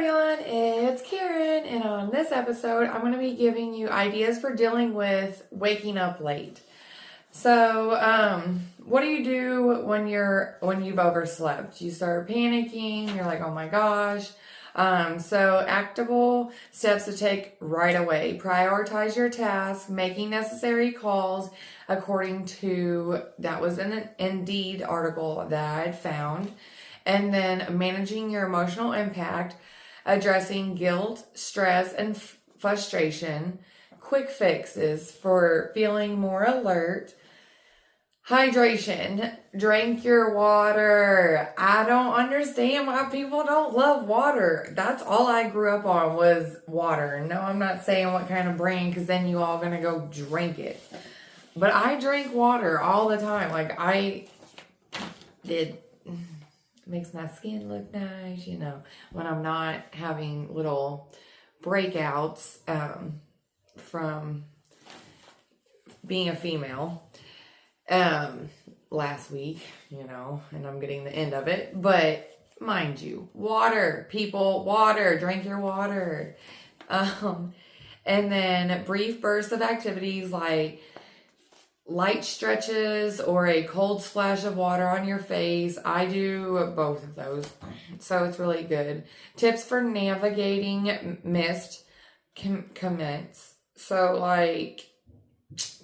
everyone, it's Karen, and on this episode, I'm going to be giving you ideas for dealing with waking up late. So, what do you do when you've overslept? You start panicking, you're like, oh my gosh. So actionable steps to take right away. Prioritize your tasks, making necessary calls according to, that was an Indeed article that I'd found. And then managing your emotional impact, addressing guilt, stress, and frustration, quick fixes for feeling more alert, hydration, drink your water. I don't understand why people don't love water. That's all I grew up on was water. No, I'm not saying what kind of brand because then you all gonna go drink it. But I drink water all the time. It makes my skin look nice, when I'm not having little breakouts from being a female last week, and I'm getting the end of it. But mind you, water, people, water, drink your water. And then brief bursts of activities like light stretches or a cold splash of water on your face. I do both of those, so it's really good. Tips for navigating missed comments. So like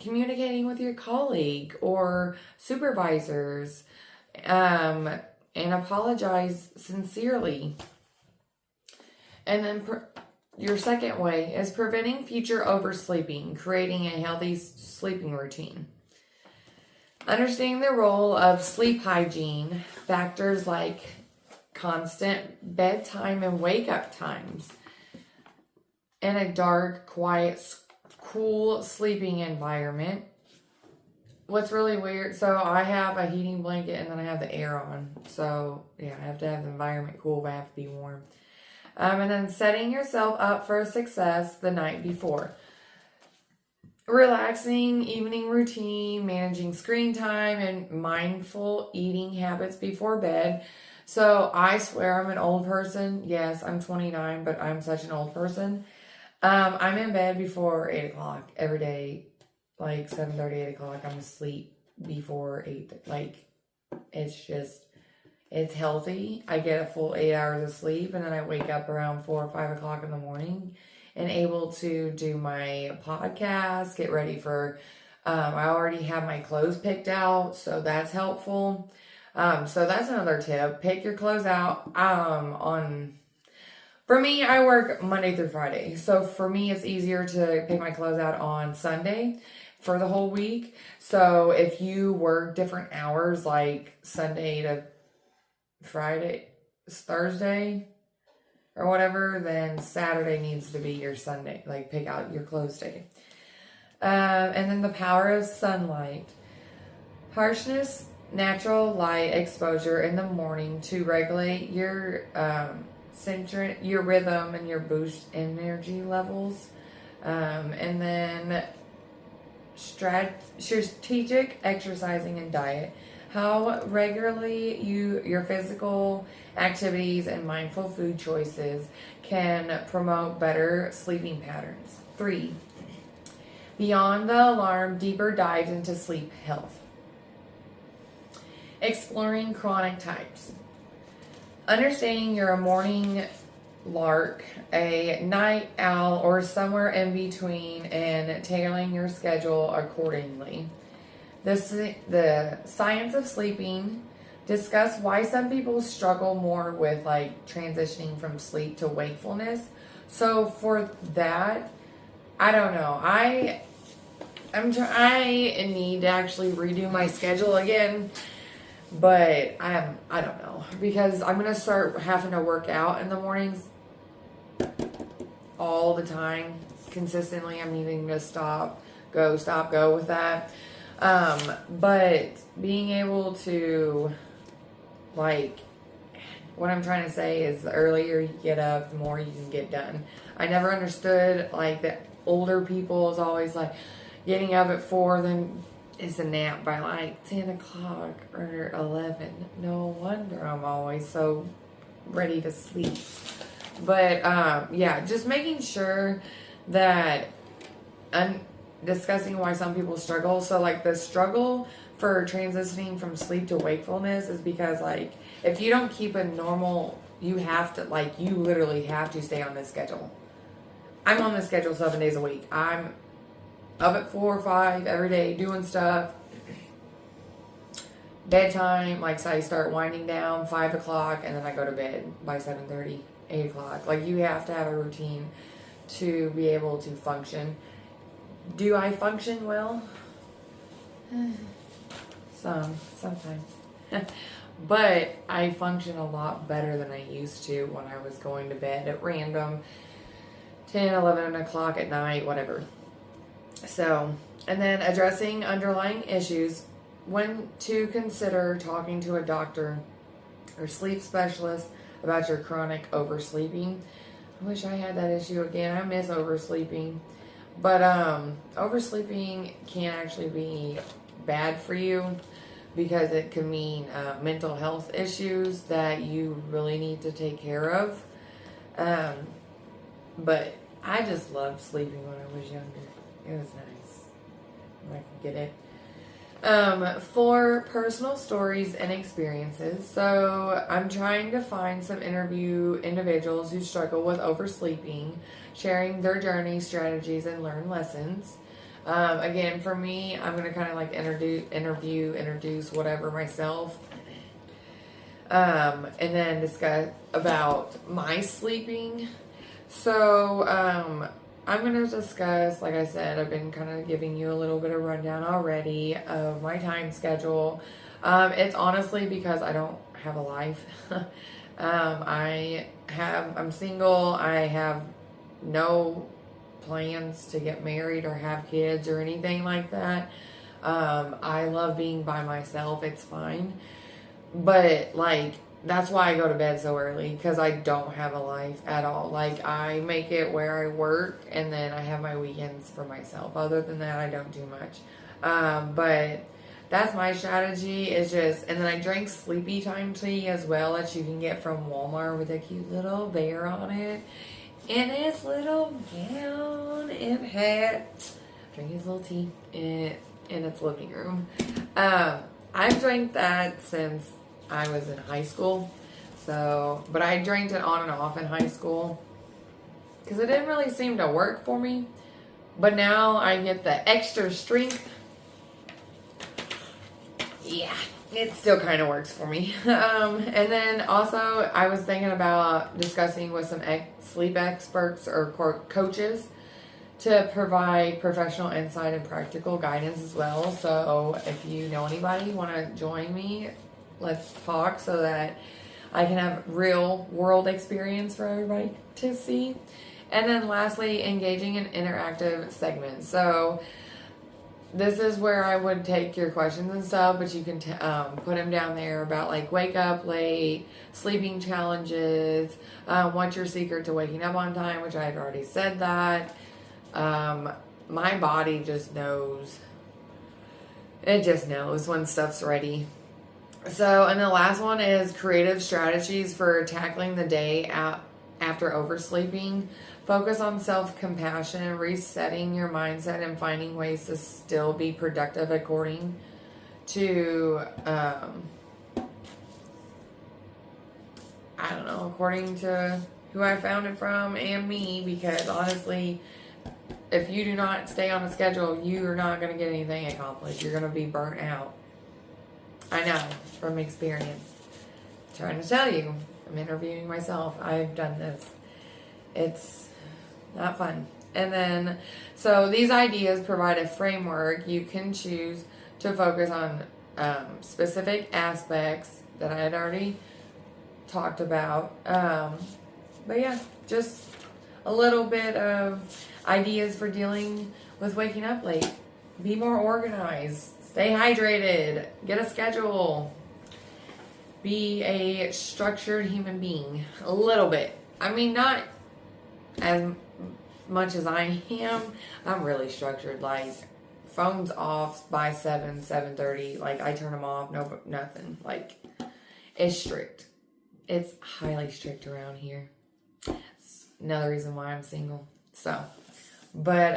communicating with your colleague or supervisors, and apologize sincerely. And then your second way is preventing future oversleeping, creating a healthy sleeping routine. Understanding the role of sleep hygiene, factors like constant bedtime and wake up times, and a dark, quiet, cool sleeping environment. What's really weird, so I have a heating blanket and then I have the air on. So yeah, I have to have the environment cool, but I have to be warm. And then setting yourself up for success the night before. Relaxing evening routine, managing screen time, and mindful eating habits before bed. So I swear I'm an old person. Yes, I'm 29, but I'm such an old person. I'm in bed before 8 o'clock every day, like 7:30, 8 o'clock. I'm asleep before 8. It's healthy. I get a full 8 hours of sleep, and then I wake up around 4 or 5 o'clock in the morning and able to do my podcast, get ready for, I already have my clothes picked out, so that's helpful. So that's another tip. Pick your clothes out for me, I work Monday through Friday. So for me, it's easier to pick my clothes out on Sunday for the whole week. So if you work different hours, like Sunday to Friday, Thursday, or whatever, then Saturday needs to be your Sunday. Like pick out your clothes day. And then the power of sunlight. Harshness, natural light exposure in the morning to regulate your your rhythm and your boost energy levels. And then strategic exercising and diet. How regularly your physical activities and mindful food choices can promote better sleeping patterns. 3, beyond the alarm, deeper dives into sleep health. Exploring chronic types. Understanding you're a morning lark, a night owl, or somewhere in between, and tailoring your schedule accordingly. The science of sleeping. Discuss why some people struggle more with transitioning from sleep to wakefulness. So for that, I don't know. I need to actually redo my schedule again, but I don't know, because I'm gonna start having to work out in the mornings all the time consistently. I'm needing to stop, go with that. But being able to, what I'm trying to say is the earlier you get up, the more you can get done. I never understood, that older people is always, getting up at 4, then it's a nap by, 10 o'clock or 11. No wonder I'm always so ready to sleep. But yeah, just making sure that I'm discussing why some people struggle. So like the struggle for transitioning from sleep to wakefulness is because like if you don't keep a normal, you have to like you literally have to stay on this schedule. I'm on this schedule 7 days a week. I'm up at 4 or 5 every day doing stuff. Bedtime, like so I start winding down 5 o'clock and then I go to bed by 7:30, 8 o'clock. Like you have to have a routine to be able to function. Do I function well? Sometimes. But I function a lot better than I used to when I was going to bed at random 10, 11 o'clock at night, whatever. So, and then addressing underlying issues. When to consider talking to a doctor or sleep specialist about your chronic oversleeping. I wish I had that issue again. I miss oversleeping. But oversleeping can actually be bad for you because it can mean mental health issues that you really need to take care of. But I just loved sleeping when I was younger. It was nice. I could get it. For personal stories and experiences. So I'm trying to find some interview individuals who struggle with oversleeping, sharing their journey, strategies, and learn lessons. Again, for me, I'm going to kind of like introduce whatever myself. And then discuss about my sleeping. So, I'm going to discuss, like I said, I've been kind of giving you a little bit of rundown already of my time schedule. It's honestly because I don't have a life. I'm single. I have no plans to get married or have kids or anything like that. I love being by myself. It's fine. But like, that's why I go to bed so early, because I don't have a life at all. Like, I make it where I work, and then I have my weekends for myself. Other than that, I don't do much. But that's my strategy, is just, and then I drink sleepy time tea as well, that you can get from Walmart with a cute little bear on it. And its little gown and hat. Drink his little tea in its living room. I've drank that since I was in high school. So, but I drank it on and off in high school because it didn't really seem to work for me. But now I get the extra strength. Yeah, it still kind of works for me. And then also I was thinking about discussing with some sleep experts or coaches to provide professional insight and practical guidance as well. So if you know anybody, want to join me, let's talk so that I can have real world experience for everybody to see. And then lastly, engaging in interactive segments. So this is where I would take your questions and stuff, but you can put them down there about like wake up late, sleeping challenges, what's your secret to waking up on time, which I've already said that. My body just knows. It just knows when stuff's ready. So, and the last one is creative strategies for tackling the day after oversleeping. Focus on self-compassion, resetting your mindset, and finding ways to still be productive according to, according to who I found it from and me, because honestly, if you do not stay on a schedule, you are not going to get anything accomplished. You're going to be burnt out. I know from experience. I'm trying to tell you, I'm interviewing myself. I've done this. It's not fun. And then, so these ideas provide a framework. You can choose to focus on specific aspects that I had already talked about. But yeah, just a little bit of ideas for dealing with waking up late. Be more organized. Stay hydrated. Get a schedule. Be a structured human being. A little bit. I mean, not as much as I am. I'm really structured. Like, phone's off by 7:30. Like, I turn them off. No, nothing. Like, it's strict. It's highly strict around here. another reason why I'm single. So, but,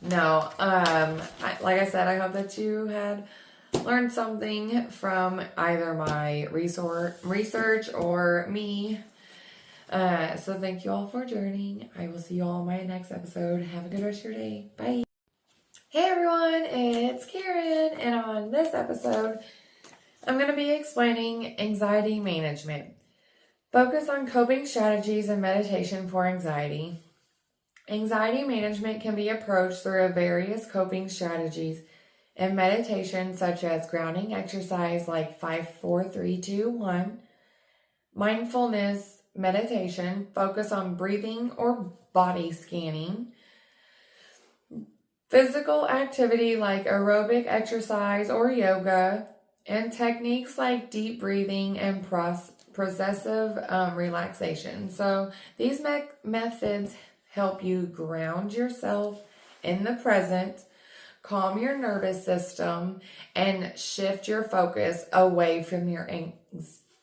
no, like I said, I hope that you had learned something from either my research or me. So thank you all for joining. I will see you all in my next episode. Have a good rest of your day. Bye. Hey everyone, it's Karen, and on this episode, I'm going to be explaining anxiety management. Focus on coping strategies and meditation for anxiety. Anxiety management can be approached through various coping strategies and meditation, such as grounding exercise like 5, 4, 3, 2, 1, mindfulness meditation, focus on breathing or body scanning, physical activity like aerobic exercise or yoga, and techniques like deep breathing and processive relaxation. So these methods help you ground yourself in the present, calm your nervous system, and shift your focus away from your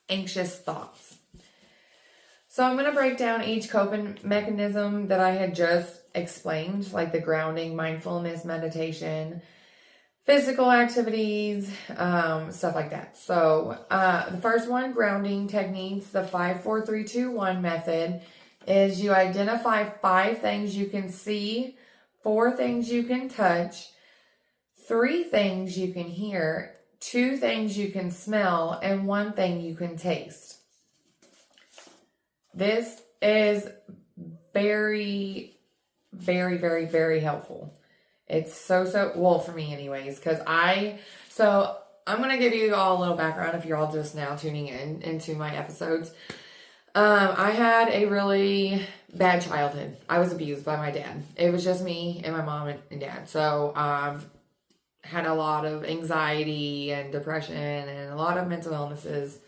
anxious thoughts. So I'm going to break down each coping mechanism that I had just explained, like the grounding, mindfulness, meditation, physical activities, stuff like that. So the first one, grounding techniques, the 5, 4, 3, 2, 1 method, is you identify 5 things you can see, 4 things you can touch, 3 things you can hear, 2 things you can smell, and 1 thing you can taste. This is very, very, very, very helpful. It's so, well, for me anyways, because I'm going to give you all a little background if you're all just now tuning into my episodes. I had a really bad childhood. I was abused by my dad. It was just me and my mom and dad. So, had a lot of anxiety and depression and a lot of mental illnesses.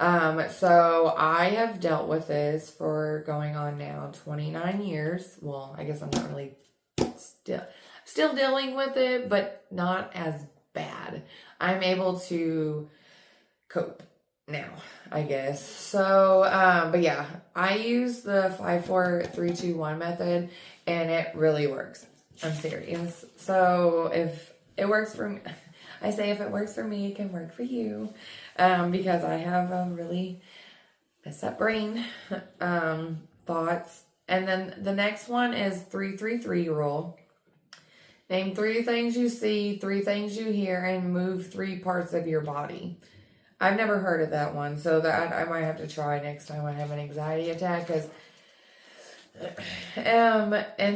So I have dealt with this for going on now 29 years. Well, I guess I'm not really still dealing with it, but not as bad. I'm able to cope now, I guess. So, but yeah, I use the 5, 4, 3, 2, 1 method, and it really works. I'm serious. So if it works for me, I say if it works for me, it can work for you. Because I have a really messed up brain, thoughts. And then the next one is 3-3-3 rule. Name 3 things you see, 3 things you hear, and move 3 parts of your body. I've never heard of that one, so that I might have to try next time I have an anxiety attack. And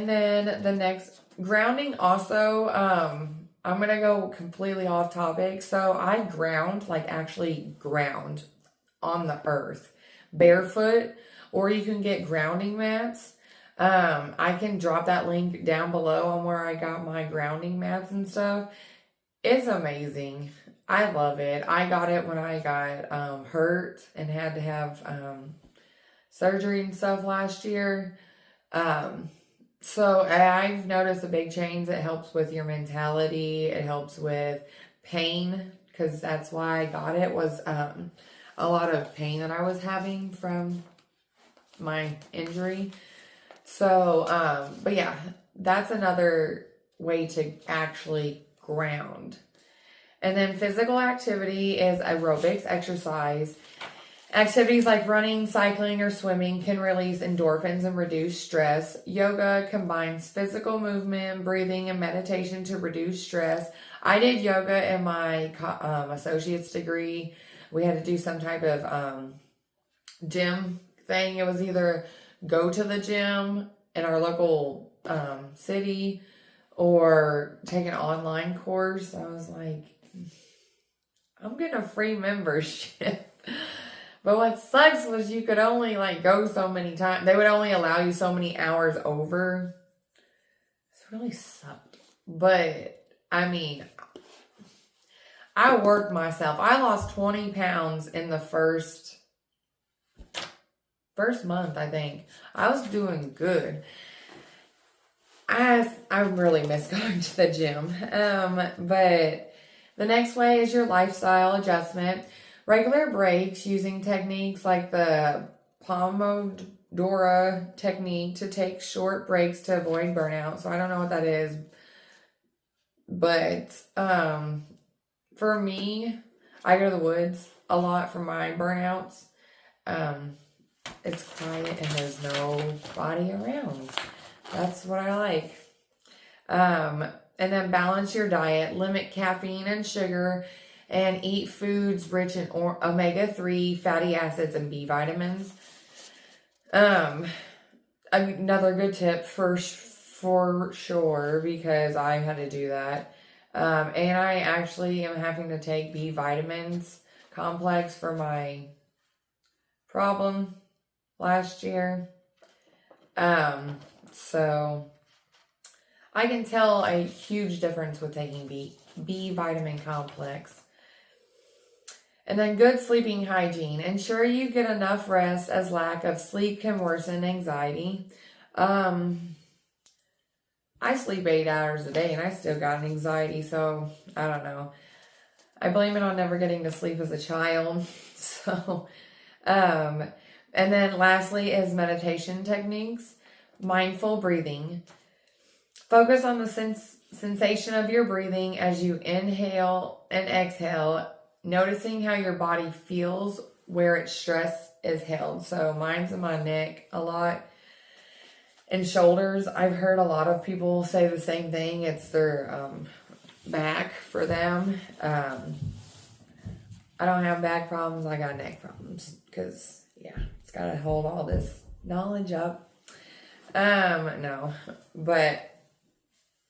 then the next, grounding also, I'm going to go completely off topic. So I ground, like actually ground on the earth, barefoot, or you can get grounding mats. I can drop that link down below on where I got my grounding mats and stuff. It's amazing. I love it. I got it when I got hurt and had to have surgery and stuff last year. So I've noticed a big change. It helps with your mentality. It helps with pain, because that's why I got it, was a lot of pain that I was having from my injury. So, but yeah, that's another way to actually ground. And then physical activity is aerobics, exercise. Activities like running, cycling, or swimming can release endorphins and reduce stress. Yoga combines physical movement, breathing, and meditation to reduce stress. I did yoga in my associate's degree. We had to do some type of gym thing. It was either go to the gym in our local city or take an online course. I was like, I'm getting a free membership. But what sucks was you could only go so many times. They would only allow you so many hours over. It's really sucked. But I mean, I worked myself. I lost 20 pounds in the first month, I think. I was doing good. I really miss going to the gym. But the next way is your lifestyle adjustment. Regular breaks using techniques like the Pomodoro technique to take short breaks to avoid burnout. So I don't know what that is, but for me, I go to the woods a lot for my burnouts. It's quiet and there's nobody around. That's what I like. And then balance your diet, limit caffeine and sugar, and eat foods rich in omega-3 fatty acids and B vitamins. Another good tip for sure, because I had to do that. And I actually am having to take B vitamins complex for my problem last year. So I can tell a huge difference with taking B vitamin complex. And then good sleeping hygiene. Ensure you get enough rest, as lack of sleep can worsen anxiety. I sleep 8 hours a day and I still got an anxiety, so I don't know. I blame it on never getting to sleep as a child. So, and then lastly is meditation techniques, mindful breathing. Focus on the sensation of your breathing as you inhale and exhale, noticing how your body feels where its stress is held. So mine's in my neck a lot and shoulders. I've heard a lot of people say the same thing. It's their back for them. I don't have back problems. I got neck problems because, yeah, it's got to hold all this knowledge up. No, but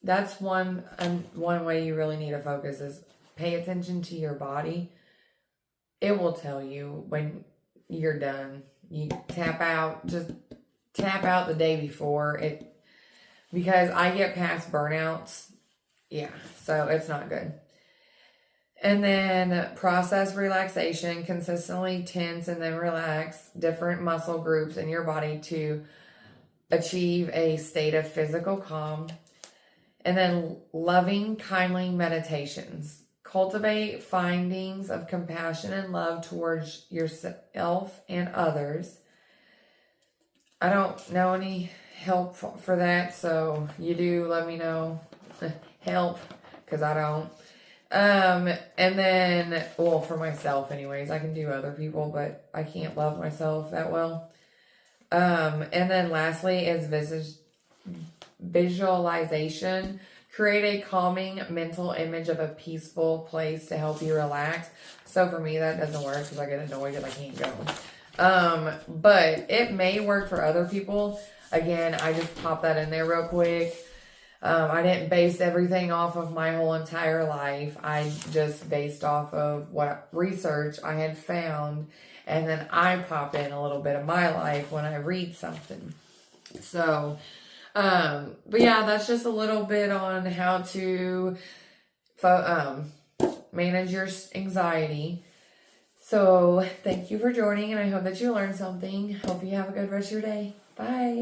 that's one way you really need to focus is pay attention to your body. It will tell you when you're done. You tap out, just tap out the day before it, because I get past burnouts. Yeah, so it's not good. And then process relaxation, consistently tense and then relax different muscle groups in your body to achieve a state of physical calm. And then loving, kindly meditations. Cultivate findings of compassion and love towards yourself and others. I don't know any help for that, so you do let me know. Help, because I don't. And then, well, for myself anyways, I can do other people, but I can't love myself that well. And then lastly is visualization. Create a calming mental image of a peaceful place to help you relax. So for me, that doesn't work because I get annoyed if I can't go. But it may work for other people. Again, I just pop that in there real quick. I didn't base everything off of my whole entire life. I just based off of what research I had found. And then I pop in a little bit of my life when I read something. So, but yeah, that's just a little bit on how to manage your anxiety. So thank you for joining, and I hope that you learned something. Hope you have a good rest of your day. Bye.